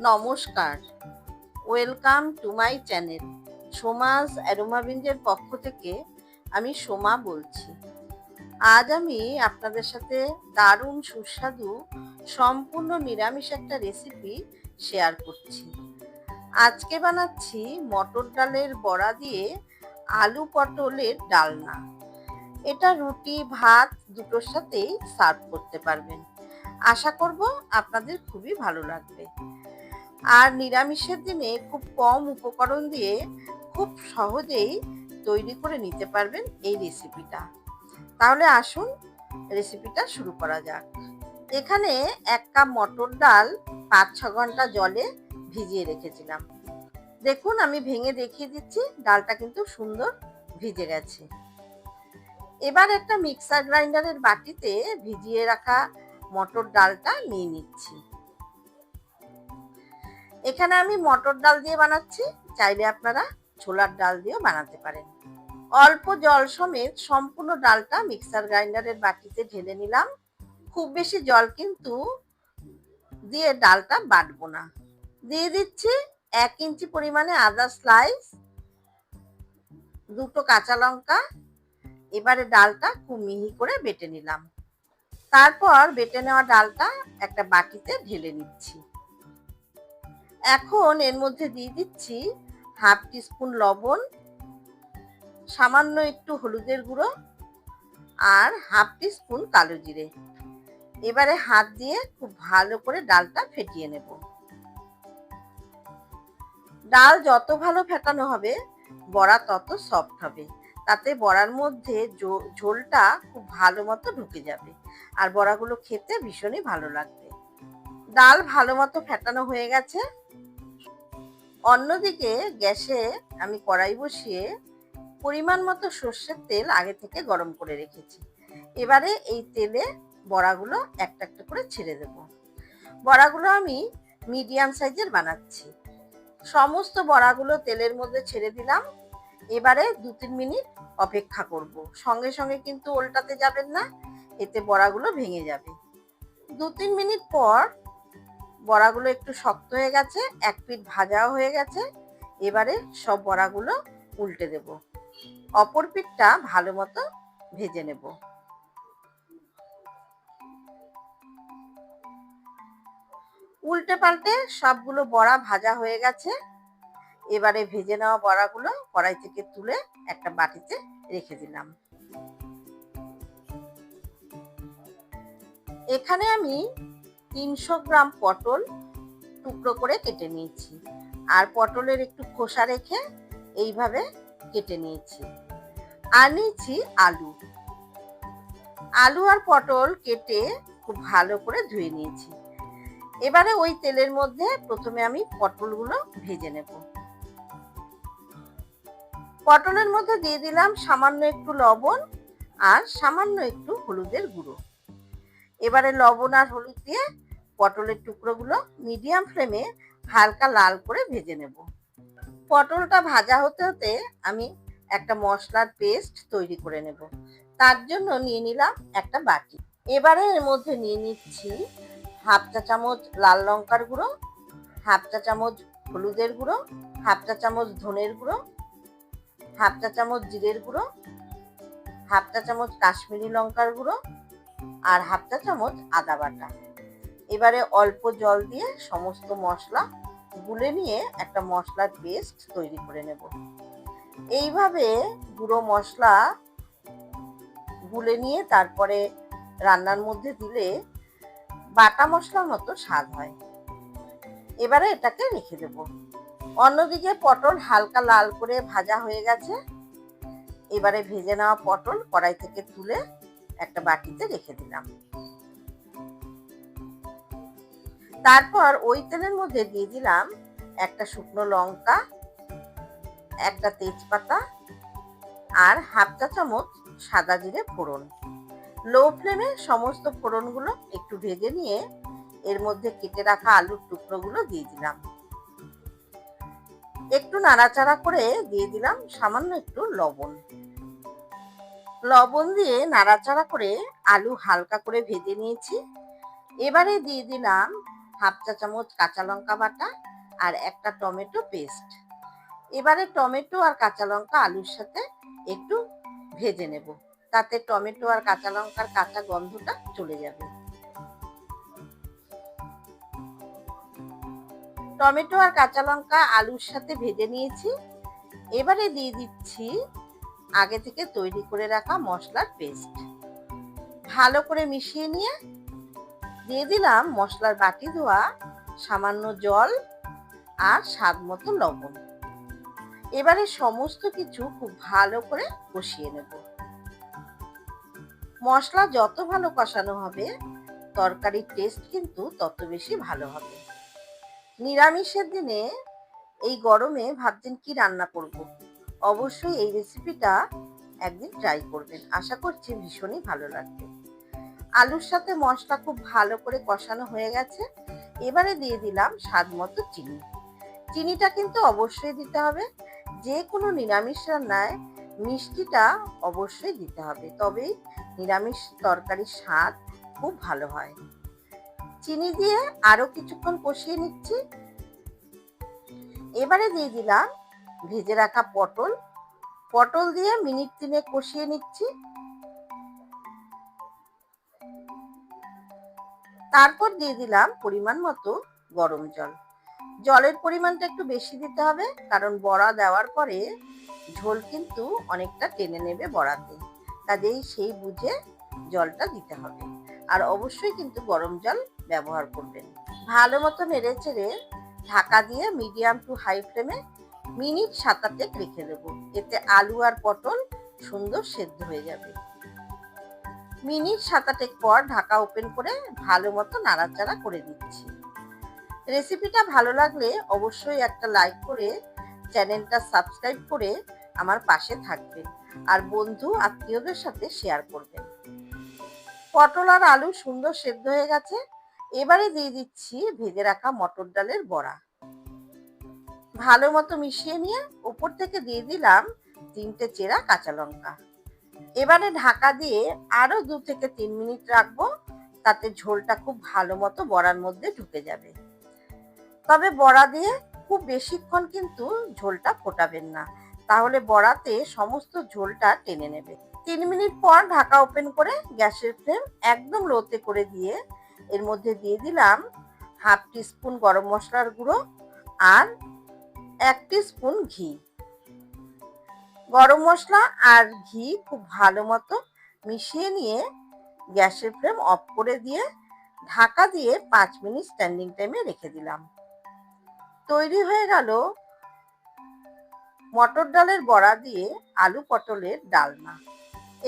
নমস্কার, welcome to my channel. সোমাস অ্যারোমাবিঞ্জের পক্ষ থেকে আমি সোমা বলছি। আজ আমি আপনাদের সাথে দারুণ সুস্বাদু সম্পূর্ণ নিরামিষ একটা রেসিপি শেয়ার করছি। আজকে বানাচ্ছি মটর ডালের বড়া দিয়ে আলু পটলের ডালনা। এটা রুটি ভাত দুটোর সাথেই সার্ভ করতে পারবেন। আশা করব আপনাদের খুবই ভালো লাগবে। আর নিরামিষের দিনে খুব কম উপকরণ দিয়ে খুব সহজেই তৈরি করে নিতে পারবেন এই রেসিপিটা। তাহলে আসুন রেসিপিটা শুরু করা যাক। এখানে 1 কাপ মটর ডাল 5-6 ঘন্টা জলে ভিজিয়ে রেখেছিলাম। দেখুন আমি ভেঙে দেখিয়ে দিচ্ছি, ডালটা কিন্তু সুন্দর ভিজে গেছে। এবার একটা মিক্সার গ্রাইন্ডারের বাটিতে ভিজিয়ে রাখা মটর ডালটা নিয়ে নিচ্ছি। এখানে আমি মটর ডাল দিয়ে বানাচ্ছি, চাইলে আপনারা ছোলার ডাল দিয়েও বানাতে পারেন। অল্প জল সমেত সম্পূর্ণ ডালটা মিক্সার গ্রাইন্ডারের বাটিতে ঢেলে নিলাম। খুব বেশি জল কিন্তু দিয়ে ডালটা বাটবো না। দিয়ে দিচ্ছি 1 ইঞ্চি পরিমাণে আদা স্লাইস, 2টো কাঁচা লঙ্কা। এবারে ডালটা খুব মিহি করে বেটে নিলাম। তারপর বেটে নেওয়া ডালটা একটা বাটিতে ঢেলে নিচ্ছি। এখন এর মধ্যে দিয়ে দিচ্ছি হাফ টিস্পুন লবণ, সামান্য একটু হলুদের গুঁড়ো আর হাফ টিস্পুন কালো জিরে। এবারে হাত দিয়ে খুব ভালো করে ডালটা ফেটিয়ে নেব। ডাল যত ভালো ফেটানো হবে বড়া তত সফট হবে, তাতে বড়ার মধ্যে ঝোলটা খুব ভালো মতো ঢুকে যাবে আর বড়াগুলো খেতে ভীষণই ভালো লাগবে। ডাল ভালো মতো ফেটানো হয়ে গেছে। অন্যদিকে গ্যাসে আমি কড়াই বসিয়ে পরিমাণ মতো সর্ষের তেল আগে থেকে গরম করে রেখেছি। এবারে এই তেলে বড়াগুলো একটা একটা করে ছেড়ে দেব। বড়াগুলো আমি মিডিয়াম সাইজের বানাচ্ছি। সমস্ত বড়াগুলো তেলের মধ্যে ছেড়ে দিলাম। এবারে 2-3 মিনিট অপেক্ষা করব। সঙ্গে সঙ্গে কিন্তু উল্টাতে যাবেন না, এতে বড়াগুলো ভেঙে যাবে। 2-3 মিনিট পর বড়াগুলো একটু শক্ত হয়ে গেছে, এক পিঠ ভাজাও হয়ে গেছে। এবারে সব বড়াগুলো উল্টে দেব। অপর পিঠটা ভালো মতো ভেজে নেব। উল্টে পাল্টে সবগুলো বড়া ভাজা হয়ে গেছে। এবারে ভেজে নেওয়া বড়াগুলো কড়াই থেকে তুলে একটা বাটিতে রেখে দিলাম। এখানে আমি 300 গ্রাম পটল টুকরো করে কেটে নিয়েছি আর পটলের একটু খোসা রেখে এইভাবে কেটে নিয়েছি। আর নিয়েছি আলু। আলু আর পটল কেটে খুব ভালো করে ধুয়ে নিয়েছি। এবারে ওই তেলের মধ্যে প্রথমে আমি পটলগুলো ভেজে নেব। পটলের মধ্যে দিয়ে দিলাম সামান্য একটু লবণ আর সামান্য একটু হলুদের গুঁড়ো। এবারে লবণ আর হলুদ দিয়ে পটলের টুকরোগুলো মিডিয়াম ফ্লেমে হালকা লাল করে ভেজে নেব। পটলটা ভাজা হতে হতে আমি একটা মশলার পেস্ট তৈরি করে নেব। তার জন্য নিয়ে নিলাম একটা বাটি। এবারে এর মধ্যে নিয়ে নিচ্ছি হাফ চা চামচ লাল লঙ্কার গুঁড়ো, হাফ চা চামচ হলুদের গুঁড়ো, হাফ চা চামচ ধনের গুঁড়ো, হাফ চা চামচ জিরের গুঁড়ো, হাফ চা চামচ কাশ্মীরি লঙ্কার গুঁড়ো আর হাফ চা চামচ আদা বাটা। এবারে অল্প জল দিয়ে সমস্ত মশলা গুলে নিয়ে একটা মশলার পেস্ট তৈরি করে নেব। এইভাবে গুঁড়ো মশলা গুলে নিয়ে তারপরে রান্নার মধ্যে দিলে বাটা মশলার মতো স্বাদ হয়। এবারে এটাকে রেখে দেব। অন্যদিকে পটল হালকা লাল করে ভাজা হয়ে গেছে। এবারে ভেজে নেওয়া পটল কড়াই থেকে তুলে একটা বাটিতে রেখে দিলাম। তারপর ওই তেলের মধ্যে দিয়ে দিলাম একটা শুকনো লঙ্কা, একটা তেজপাতা আর হাফ চা চামচ সাদা জিরে ফোড়ন। লো ফ্লেমে সমস্ত ফোড়নগুলো একটু ভেজে নিয়ে এর মধ্যে কেটে রাখা আলুর টুকরোগুলো দিয়ে দিলাম। একটু নাড়াচাড়া করে দিয়ে দিলাম সামান্য একটু লবণ। লবণ দিয়ে নাড়াচাড়া করে আলু হালকা করে ভেজে নিয়েছি। এবারে দিয়ে দিলাম হাফ চা চামচ কাঁচা লঙ্কা বাটা আর একটা টমেটো পেস্ট। এবারে টমেটো আর কাঁচা লঙ্কা আলুর সাথে একটু ভেজে নেব, তাতে টমেটো আর কাঁচা লঙ্কার কাঁচা গন্ধটা চলে যাবে। টমেটো আর কাঁচা লঙ্কা আলুর সাথে ভেজে নিয়েছি। এবারে দিয়ে দিচ্ছি আগে থেকে তৈরি করে রাখা মশলার পেস্ট। ভালো করে মিশিয়ে নিয়ে দিয়ে দিলাম মশলার বাটি ধোয়া সামান্য জল আর স্বাদ মতো লবণ। এবারে সমস্ত কিছু খুব ভালো করে কষিয়ে নেব। মশলা যত ভালো কষানো হবে তরকারির টেস্ট কিন্তু তত বেশি ভালো হবে। নিরামিষের দিনে এই গরমে ভাবছেন কি রান্না করব, অবশ্যই এই রেসিপিটা একদিন ট্রাই করবেন। আশা করছি ভীষণই ভালো লাগবে। আলুর সাথে মশলা খুব ভালো করে কষানো হয়ে গেছে। এবারে দিয়ে দিলাম স্বাদ মতো চিনি। চিনিটা কিন্তু অবশ্যই দিতে হবে। যে কোনো নিরামিষ রান্নায় মিষ্টিটা অবশ্যই দিতে হবে, তবেই নিরামিষ তরকারির স্বাদ খুব ভালো হয়। চিনি দিয়ে আরো কিছুক্ষণ কষিয়ে নিচ্ছি। এবারে দিয়ে দিলাম ভেজে রাখা পটল। পটল দিয়ে মিনিট 3 কষিয়ে নিচ্ছি। তারপর দিয়ে দিলাম পরিমাণ মতো গরম জল। জলের পরিমাণটা একটু বেশি দিতে হবে, কারণ বড়া দেওয়ার পরে ঝোল কিন্তু অনেকটা টেনে নেবে বড়াতে, কাজেই সেই বুঝে জলটা দিতে হবে। আর অবশ্যই কিন্তু গরম জল ব্যবহার করবেন। ভালো মতো নেড়ে চেড়ে ঢাকা দিয়ে মিডিয়াম টু হাই ফ্লেমে মিনিট 7-8 রেখে দেবো। এতে আলু আর পটল সুন্দর সেদ্ধ হয়ে যাবে। মিনিট 7-8 পর ঢাকা ওপেন করে ভালো মতো নাড়াচাড়া করে দিচ্ছি। রেসিপিটা ভালো লাগলে অবশ্যই একটা লাইক করে চ্যানেলটা সাবস্ক্রাইব করে আমার পাশে থাকবেন আর বন্ধু আত্মীয়দের সাথে শেয়ার করবেন। পটল আর আলু সুন্দর সেদ্ধ হয়ে গেছে। এবারে দিয়ে দিচ্ছি ভেজে রাখা মটর ডালের বড়া। ভালো মতো মিশিয়ে নিয়ে উপর থেকে দিয়ে দিলাম 3টে চেরা কাঁচা লঙ্কা। এবারে ঢাকা দিয়ে আরো 2 থেকে 3 মিনিট রাখবো, তাতে ঝোলটা খুব ভালো মতো বড়ার মধ্যে ঢুকে যাবে। তবে বড়া দিয়ে খুব বেশিক্ষণ কিন্তু ঝোলটা ফোটাবেন না, তাহলে বড়াতে সমস্ত ঝোলটা টেনে নেবে। 3 মিনিট পর ঢাকা ওপেন করে গ্যাসের ফ্লেম একদম লোতে করে দিয়ে এর মধ্যে দিয়ে দিলাম হাফ টিস্পুন গরম মশলার গুঁড়ো আর 1 টিস্পুন ঘি। গরম মশলা আর ঘি খুব ভালো মতো মিশিয়ে নিয়ে গ্যাসের ফ্লেম অফ করে দিয়ে ঢাকা দিয়ে 5 মিনিট স্ট্যান্ডিং টাইমে রেখে দিলাম। তৈরি হয়ে গেল মটর ডালের বড়া দিয়ে আলু পটলের ডালনা।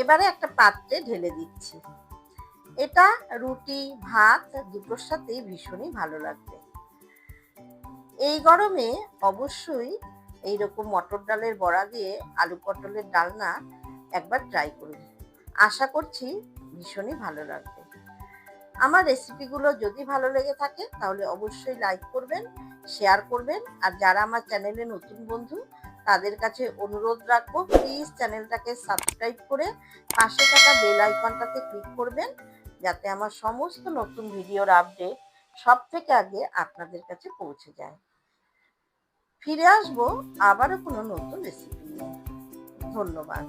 এবারে একটা পাত্রে ঢেলে দিচ্ছি। এটা রুটি ভাত দুটোর সাথেই ভীষণই ভালো লাগবে। এই গরমে অবশ্যই এইরকম মটর ডালের বড়া দিয়ে আলু পটলের ডালনা একবার ট্রাই করুন। আশা করছি ভীষণই ভালো লাগবে। আমার রেসিপিগুলো যদি ভালো লেগে থাকে তাহলে অবশ্যই লাইক করবেন, শেয়ার করবেন। আর যারা আমার চ্যানেলে নতুন বন্ধু তাদের কাছে অনুরোধ রাখবো, প্লিজ চ্যানেলটাকে সাবস্ক্রাইব করে পাশে থাকা বেল আইকনটাতে ক্লিক করবেন, যাতে আমার সমস্ত নতুন ভিডিওর আপডেট সব থেকে আগে আপনাদের কাছে পৌঁছে যায়। ফিরে আসবো আবারও কোনো নতুন রেসিপি নিয়ে। ধন্যবাদ।